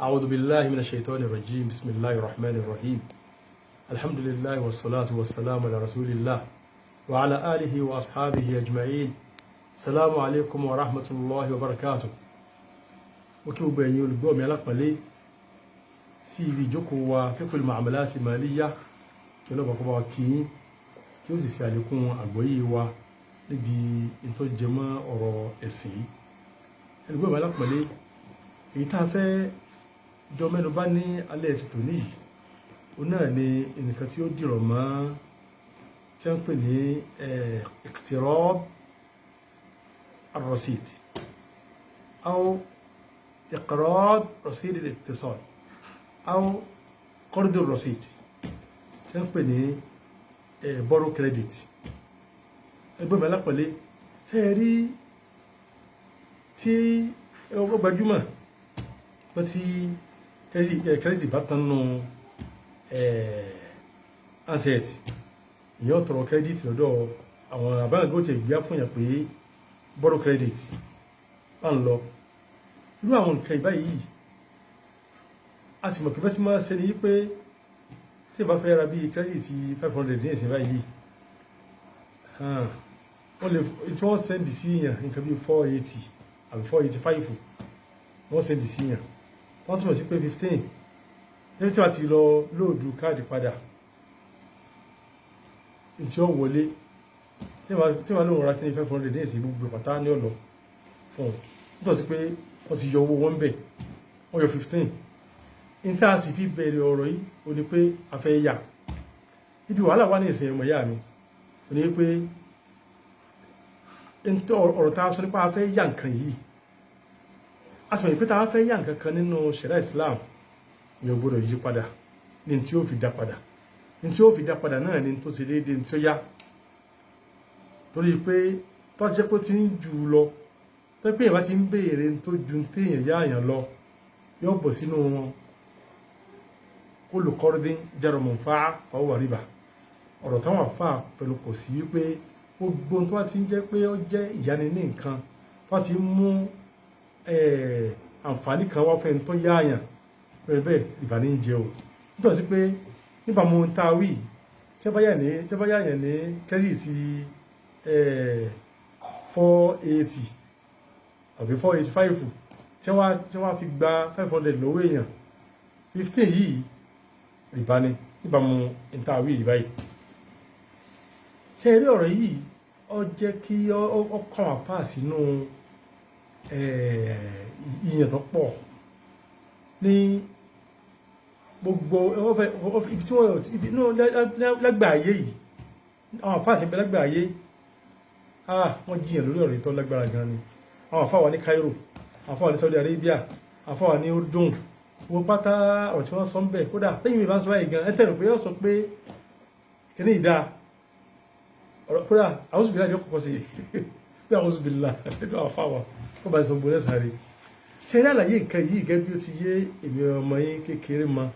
أعوذ بالله من الشيطان الرجيم بسم الله الرحمن الرحيم الحمد لله والصلاة والسلام على رسول الله وعلى آله وأصحابه أجمعين السلام عليكم ورحمة الله وبركاته وكيف بيني القوم يلقى لي في جوكو وفقه المعاملات المالية كنو بقوا كي كيوزي سيالكم أقوي ندي انتو جماع أورو إسي القوم يلقى لي يتافي jọ mẹ́nu bà ní alẹ́ ti tòní yìí ó náà ni nǹkan tí ó dìrọ̀ mọ́ tí wọ́n pè ní iqtirad ar-rasid aw iqrad rasid al-iqtisad aw qard ar-rasid tí wọ́n pè ní borrow credit ẹgbẹ́ mi alápọ̀lé tẹ́ẹ̀rí tí ó gbajúmọ̀ pẹ́ tí kẹ́rìtì bá tán nù asset ìyẹn tọrọ kẹ́rìtì lọ́dọ̀ àwọn àbáyọ̀gbé ó ti gbé fún yàn pé borrow credit bá ń lọ irú àwọn nǹkan ìbáyìí a sì mọ̀ pé bẹ́ẹ̀ tí máa ṣe ni pé tí ìbá fẹ́ ra bíi kẹ́rìtì 500 ní ìsìn báyìí wọ́n lè tí wọ́n sẹ́ndì sí yàn nǹkan bíi 480 àbí 485 wọ́n sẹ́ndì sí yàn wọ́n túnmọ̀ sí pé 15 níbi tí wọ́n ti lọ lóòdù káàdì padà tí ó wọlé tí wọ́n lóòrùn ra kí ní 500 ní ìsìn gbogbo pàtà ní ọ̀lọ́ fún un nítorí sí pé wọ́n ti yọ owó wọn bẹ̀ wọ́n yọ 15 ní tí a sì fi bẹ̀rẹ̀ ọ̀rọ̀ yìí ó ní pé a fẹ́ yà ibi wàhálà wà ní ìsìn ọmọ ìyá mi ó ní pé ọ̀rọ̀ tá a sọ nípa a fẹ́ yà nǹkan yìí a sọ pé tá a fẹ́ yà nǹkan kan nínú ṣẹ̀ríà Islam ìyẹn gbọ́dọ̀ yí padà ní tí ó fi dá padà ní tí ó fi dá padà náà ní tó ṣe déédéé ní tí ó yá torí pé tó ṣe pé tí ń jù lọ tó pé èèyàn bá ti ń béèrè tó ju téèyàn yá àyàn lọ yóò bọ̀ sínú wọn kullu qardin jarra manfa'a fa huwa riba ọ̀rọ̀ táwọn àfà pẹ̀lú kò sí wípé gbogbo tó wá ti ń jẹ́ pé ó jẹ́ ìyáni ní nǹkan tó wá ti ń mú àǹfààní kan wá fẹ́ tó yáàyàn pẹ̀lú bẹ́ẹ̀ ìbá ní jẹ o nítorí pé nípa mo ń ta wí tí ó bá yáàyàn ní kẹ́rìtì 480 àbí 485 tí wọ́n fi gba 500 lọ́wọ́ èèyàn 15 yìí ìbá ní nípa mo ń ta wí ìbáyìí ṣe rí ọ̀rọ̀ yìí ó jẹ́ kí ó kàn àfáà sínú ìyẹn tó pọ̀ ní gbogbo ibi tí wọ́n lágbàáyé yìí àwọn àfáà ti bẹ lágbàáyé wọ́n jiyàn lórí ọ̀rọ̀ ìtọ́ lágbára gan ni àwọn àfáà wà ní Cairo àwọn àfáà wà ní Saudi Arabia àwọn àfáà wà ní Urdun wọ́n pátá ọ̀rọ̀ tí wọ́n sọ ń bẹ̀ kódà lẹ́yìn mi bá ń sọ báyìí gan ẹ́tẹ̀rù pé ó sọ pé kìíní ìdá ọ̀rọ̀ kódà àwọn òṣùbìlà ni ó kọ́kọ́ sí bí àwọn òṣùbìlà nínú àwọn àfáà wà ó bá ìsọ̀gbò lẹ́sàárì ṣe ní àlàyé nǹkan yìí gẹ́gẹ́ bí ó ti yé èmi ọmọ yín kékeré mọ́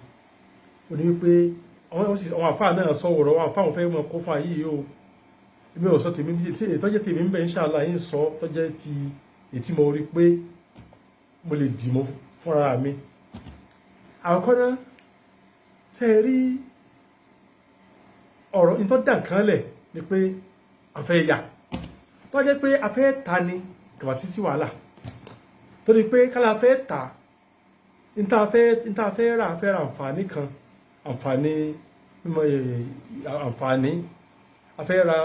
ó ní wípé àwọn àfáà náà sọ wọ̀rọ̀ àwọn àfáà wọn fẹ́ mọ́ kó fún ayé yìí o èmi ò sọ tèmi tí ìtọ́jẹ́ tèmi ń bẹ inshallah yín sọ tọ́jẹ́ ti ètí mo rí pé mo lè dìmọ́ fúnra mi àkọ́kọ́ náà ṣe rí ọ̀rọ̀ ìtọ́ dà kan lẹ̀ ni pé a fẹ́ yà tọ́jẹ́ pé a fẹ́ ta ni kàwá sí wàhálà torí pé kálá fẹ́ tà níta fẹ́ ra àǹfààní kan àǹfààní afẹ́ ra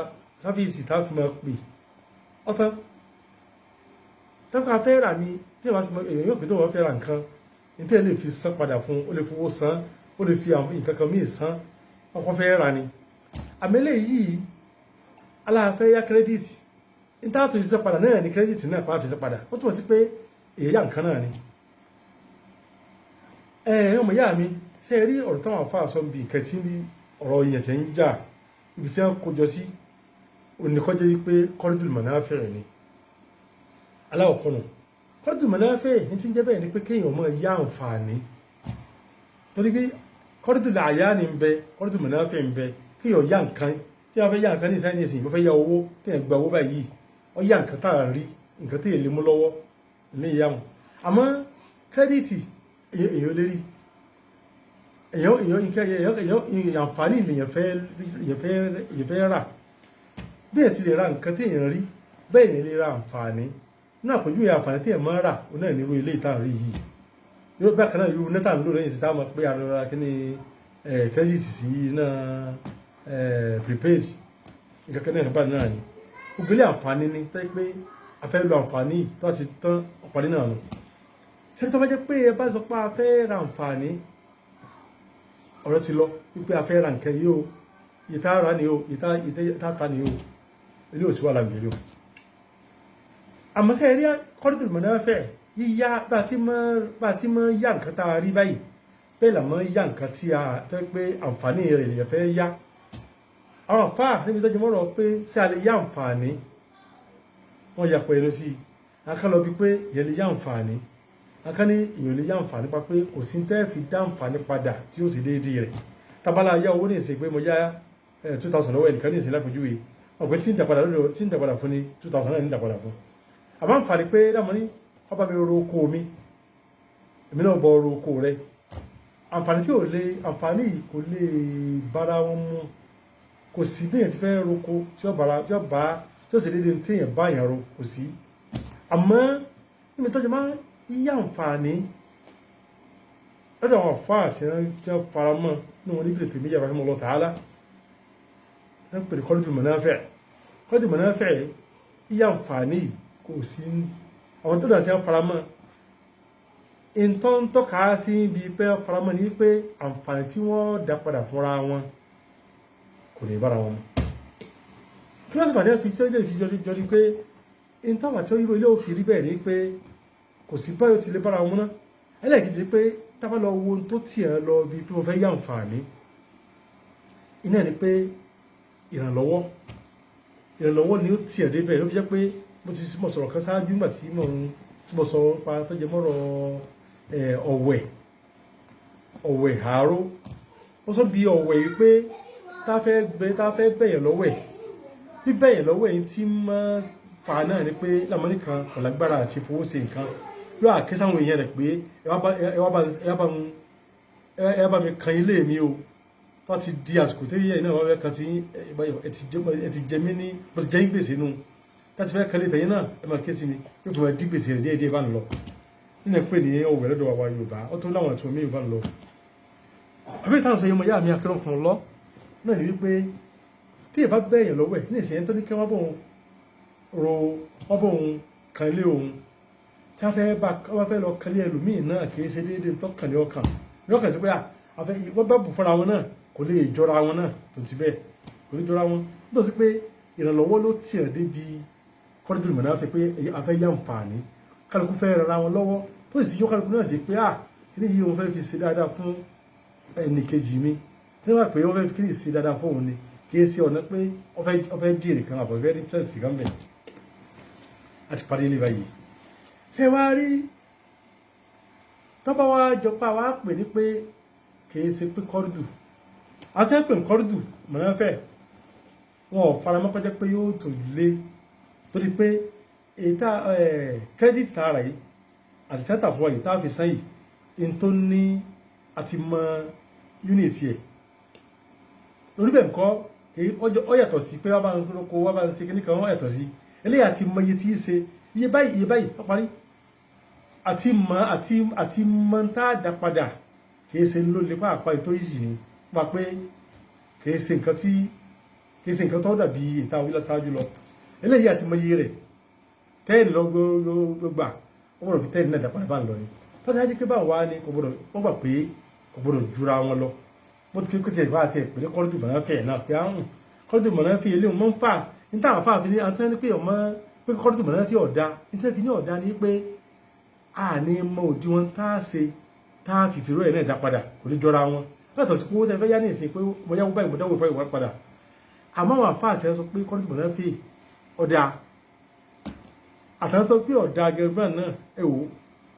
sáfíìsì tá a fi máa pè ọ̀tán tẹ́kọ̀ afẹ́ rà ní tí wọ́n fi èèyàn yóò pè tó wọ́n fẹ́ ra nǹkan ní tí ẹ lè fi san padà fún ó lè fowó san ó lè fi nǹkan kan míì san ọkọ̀ fẹ́ rà ni àmẹ́lẹ̀ yìí aláàfẹ́ yá kírẹ́dìtì níta tó ṣiṣẹ́ padà náà ní kírẹ́dìtì náà pa àfisẹ́ padà ó túnmọ̀ sí pé èyà nǹkan náà ni ọmọ ìyá mi ṣe rí ọ̀rọ̀ táwọn àfáà sọ bí nǹkan tí ọ̀rọ̀ yẹn tẹ́ ń jà ibi tí wọ́n kójọ sí oníkọ́jẹ́ wípé kọ́rídùl mọ̀náfẹ́ ni aláwọ̀kọ́nà kọ́rídùl mọ̀náfẹ́ ní tí ń jẹ́ bẹ́ẹ̀ ni pé kéèyàn mọ̀ yá àǹfààní torí pé kọ́rídùl àyá ni ń bẹ kọ́rídùl mọ̀náfẹ́ ń bẹ kéèyàn yá nǹkan tí wọ́n fẹ́ yá nǹkan ní ìsáyẹn ìsìn mo fẹ́ yá owó kéèyàn gba owó báyìí ó yá nǹkan tá à ń rí nǹkan tí èlé mú lọ́wọ́ ní ìyá wọn àmọ́ kírẹ́dìtì èèyàn lè rí èèyàn àǹfààní lèèyàn fẹ́ rà bí ẹ̀ ti lè ra nǹkan téèyàn rí bẹ́ẹ̀ ni lè ra àǹfààní náà pẹ̀lú àǹfààní téèyàn máa rà ó náà nírú ilé ìtàn rí yìí yóò bá kan náà irú nẹ́tà ń lò lẹ́yìn sí táwọn pé ara kí ni kírẹ́dìtì sí náà prepaid nǹkan kan náà bá náà ni ògbélé àǹfààní ni tẹ́ pé a fẹ́ lo àǹfààní tó ti tán ọ̀pọ̀lẹ́ náà nù ṣé tó bá jẹ́ pé ẹ bá sọ pé a fẹ́ ra àǹfààní ọ̀rọ̀ ti lọ wípé a fẹ́ ra nǹkan yìí o ìta ara ni o ìta ta ni o ilé òsì wà láàbì o àmọ́ sẹ́yìn rí kọ́rìtìlì mọ̀ náà fẹ́ yíyá bá a ti mọ́ yá nǹkan tá a rí báyìí bẹ́ẹ̀ là mọ́ yá nǹkan tí a tẹ́ pé àǹfààní rẹ̀ lè fẹ́ yá àwọn àfáà níbi tó jẹ mọ́rọ̀ pé sí a lè yá àǹfààní wọ́n ya pẹ̀lú sí akán lọ bí pé ìyẹn lè yá àǹfààní akán ní ìyẹn lè yá àǹfààní pa pé kò sí tẹ́ fi dá àǹfààní padà tí ó sì déédéé rẹ̀ tábàlà yá owó ní ìsìn pé mo yá 2000 lọ́wọ́ ẹnìkan ní ìsìn lápèjúwe ọ̀pẹ tí ń dàpadà lọ́dọ̀ tí ń dàpadà fún ni 2000 náà ní dàpadà fún àmọ́ àǹfààní pé dámọ̀ ní ọba mi ro oko mi èmi náà bọ ro oko rẹ àǹfààní tí ò lè àǹfààní yìí kò lè bára wọn mú kò sí bí èèyàn ti fẹ́ roko tí ó sì dédé tí èèyàn bá èèyàn ro kò sí àmọ́ níbi tọ́jú máa ń yíyá àǹfààní lọ́dọ̀ àwọn àfáà tí wọ́n fara mọ́ ní wọn níbi ètò ìmíyà rahimah Allah ta'ala wọ́n pè ní kọ́lùdù mọ̀náfẹ́ yíyá àǹfààní kò sí àwọn tó dà tí wọ́n fara mọ́ ìtọ́ ń tọ́ka sí ibi pé fara mọ́ ní pé àǹfààní tí wọ́n dá padà fúnra wọn kò ní bára wọn kí wọ́n sì pàdé fi tí ó jẹ́ ìfijọ́ ní pé ìtawà tí ó yíro ilé òfin rí bẹ́ẹ̀ ni pé kò sí báyọ̀ ti lè bára wọn náà ẹlẹ́ẹ̀kejì pé tábà lọ wo tó tiẹ̀ lọ bí pé mo fẹ́ yá àǹfààní iná ni pé ìrànlọ́wọ́ ni ó tiẹ̀ débẹ̀ ló fi jẹ́ pé mo ti mọ̀ sọ̀rọ̀ kan ṣáájú nígbà tí mo sọ pa tó jẹ mọ́rọ̀ ọ̀wẹ̀ àáró wọ́n sọ bí ọ̀wẹ̀ yìí pé tá fẹ́ bẹ̀yẹ̀ lọ́wọ́ ẹ̀ bí bẹ̀yẹ̀ lọ́wọ́ ẹ̀ tí mọ́ fa náà ni pé lámọ́ní kan kò lágbára àti fowó ṣe nǹkan yóò àkísáwọn èèyàn rẹ̀ pé ẹ bá mi kan ilé mi o tó ti di àsìkò tó yẹ iná wọ́n kan tí ẹ ti jẹ mí ní bó ti jẹ́ gbèsè nù láti fẹ́ kan lè tẹ̀yìn náà ẹ máa ké sí mi yóò fi máa dí gbèsè rẹ̀ díẹ̀díẹ̀ bá ń lọ nínú pé ní ọ̀wẹ̀ lọ́dọ̀ wa Yorùbá ó tún láwọn àtúnmí Yorùbá ń lọ àbí táwọn sọ yẹn mọ yá mi akérò kan lọ náà ni wípé tí ìbá bẹ́ẹ̀yàn lọ́wọ́ ẹ̀ ní ìsìn tó ní kí wọ́n bóun kan ilé òun tí wọ́n fẹ́ lọ kan ilé ẹlòmíì náà kì í ṣe déédéé tó kàn ní ọkàn ní ọkàn sí pé wọ́n bá bù fúnra wọn náà kò lè jọra wọn náà tó ti bẹ́ẹ̀ kò lè jọra wọn nítorí sí pé ìrànlọ́wọ́ ló tiẹ̀ débi kọ́ńtù mọ̀nà fi pé a fẹ́ yá àǹfààní kálukú fẹ́ rara wọn lọ́wọ́ tó sì yọ kálukú náà sí pé kí ni yìí wọn fẹ́ fi ṣe dáadáa fún ẹnì kejì mi tí wọ́n pè é wọ́n fẹ́ fi kí ni ṣe dáadáa fún òun ni kì í ṣe ọ̀nà pé wọ́n fẹ́ jèrè kan àbọ̀ fẹ́ ní tẹ́sítì kan bẹ̀ àti parí ilé báyìí ṣé wàá rí tọ́ba wa jọpa wa pè ní pé kì í ṣe pé kọ́rùdù àti ẹ̀ pè ní kọ́rùdù mọ̀nà fẹ́ wọn ò fara mọ́ pẹ́jẹ́ pé yóò tó lé torí pé èyíta kírẹ́dìtì tààrà yìí àti tẹ́tà fún wa yìí tá a fi sẹ́yìn in tó ní àti mọ unity ẹ̀ lórí bẹ́ẹ̀ nǹkan ó yàtọ̀ sí pé wọ́n bá ń kó wọ́n bá ń ṣe kíní kan wọ́n yàtọ̀ sí eléyà àti mọ iye tí í ṣe iye báyìí wọ́n parí àti mọ tá a dá padà kìí ṣe ló lè pàápàá ètò yìí ni wọ́n pé kìí ṣe nǹkan tó dàbí ìta òwúlọ̀ ṣáájú lọ eléyìí àti mọ iye rẹ̀ tẹ́ẹ̀nì lọ gbà ó gbọ́dọ̀ fi tẹ́ẹ̀nì náà dá padà bá ń lọ ni tọ́jà jẹ́ pé báwọn wá ní kò gbọ́dọ̀ wọ́n gbà pé kò gbọ́dọ̀ jura wọn lọ bó ti kékeré tiẹ̀ bá tiẹ̀ pé kọ́lùdù mọ̀nàfẹ́ náà pé àrùn kọ́lùdù mọ̀nàfẹ́ ilé wọn ń fà níta àwọn afáàfin ní àti ẹni pé ọmọ pé kọ́lùdù mọ̀nàfẹ́ ọ̀dà níta fi ní ọ̀dà ni pé a ní mọ òdiwọ̀n tá a ṣe tá a fìfì rẹ̀ náà dá padà kò ní jọra wọn látọ̀ sí pé owó tẹ fẹ́ yá ní ìsìn pé mo yá báyìí mo dáwọ́ ìfọ̀ ìwà padà àmọ́ àwọn afáà tẹ sọ pé kọ́lùdù mọ̀nàfẹ́ ọ̀dà àtàwọn sọ pé ọ̀dà gẹ̀rẹ́bà náà ẹ wò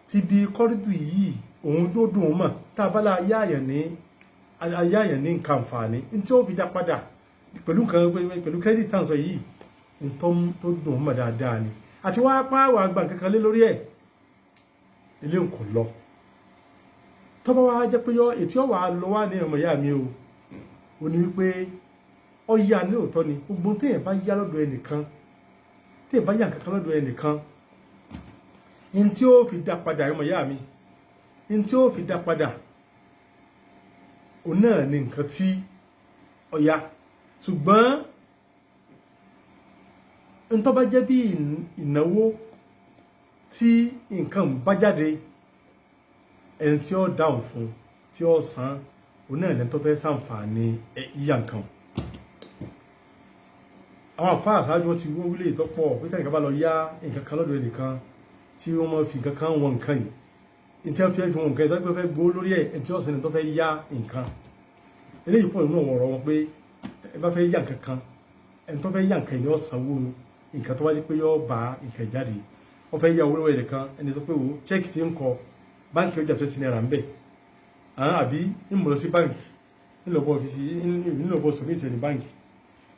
ti bí kọ́lùdù yìí òun yóò dùn ún mọ̀ tá a bá la yáàyàn ní nǹkan àǹfààní tí ó fi dá padà pẹ̀lú kírẹ́dìtì tàn sọ yìí nǹkan tó dùn mọ̀ dáadáa ni àti wá pa àwọn àgbà kankan lé lórí ẹ̀ ilé nǹkan lọ tó bá wá jẹ́ pé yọ ètí ọ̀wà lọ wá ní ọmọ ìyá mi o ní wípé ọ yá ní òótọ́ ni gbogbo téèyàn bá yá lọ́dọ̀ ẹnìkan téèyàn bá yá nǹkan lọ́dọ̀ ẹnìkan in tí ó fi dá padà ọmọ ìyá mi in tí ó fi dá padà òun náà ni nǹkan tí ọ yá ṣùgbọ́n n tó bá jẹ́ bí ìnáwó tí nǹkan bá jáde ẹni tí ó dáhùn fún tí ó san òun náà lẹ́ni tó fẹ́ ṣàǹfààní yíyá nǹkan àwọn àfáà àṣáájú wọn ti wọ́n wílé ìtọ́pọ̀ pé tẹ́nìkan bá lọ yá nǹkan kan lọ́dọ̀ ẹnìkan tí wọ́n máa fi nǹkan kan wọn nǹkan yìí ní tí wọ́n fi wọn nǹkan yìí tó fẹ́ gbó lórí ẹ̀ ẹni tí ó sẹ́ni tó fẹ́ yá nǹkan eléyìí pọ̀ nínú ọ̀rọ̀ wọn pé ẹ bá fẹ́ yá nǹkan kan ẹni tó fẹ́ yá nǹkan yìí ó sanwó nǹkan tó wá dé pé yóò bá nǹkan jáde wọ́n fẹ́ yá owó lọ́wọ́ ẹnìkan ẹni tó pé wo chẹ́ẹ̀kì tí ń kọ báńkì ọjà 20 naira ń bẹ̀ àbí ń mọ̀ lọ sí báńkì ńlọ́bọ̀ ọ́fíìsì ńlọ́bọ̀ sọ̀mìtì ní báńkì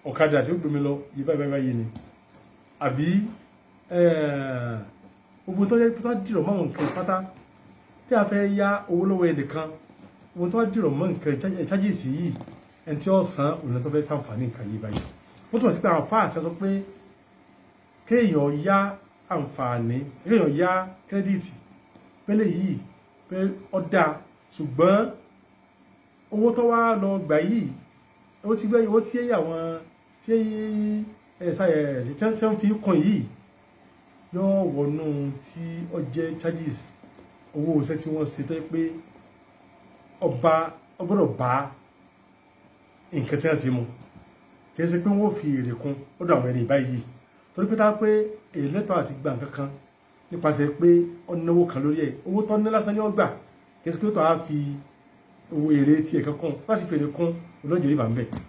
ọ̀kadà tí ó gbé mi lọ yìí báyìí ni àbí gbogbo tó yẹ tó dìrọ̀ mọ́ nǹkan pátá tí a fẹ́ yá owó lọ́wọ́ ẹnìkan gbogbo tó dìrọ̀ mọ́ nǹkan chájìsì yìí ẹni tí ó san òun tó fẹ́ ṣàǹfààní nǹkan yìí báyìí wọ́n tún wọ́n sí pé àwọn fáà ti sọ pé kéèyàn yá àǹfààní kéèyàn yá kírẹ́dìtì pẹ́lẹ́ yìí pé ó dáa ṣùgbọ́n owó tó wá lọ gbà yìí owó tí gbẹ́yìn owó tí àwọn tí wọ́n fi kàn yìí yóò wọnú tí ó jẹ́ charges owó iṣẹ́ tí wọ́n ṣe tó yẹ pé ọgbọ́dọ̀ bá nǹkan tí wọ́n ṣe mu kì í ṣe pé wọ́n fi èrè kún ó dà àwọn ẹni báyìí torí pé tá pé èyí lẹ́tọ̀ọ́ àti gba nǹkan kan nípasẹ̀ pé ó náwó kan lórí ẹ̀ owó tó ní lásán ní ó gbà kì í ṣe pé tó á fi owó èrè tí ẹ̀kan kún láti fèrè kún olóòjì rí bà ń bẹ̀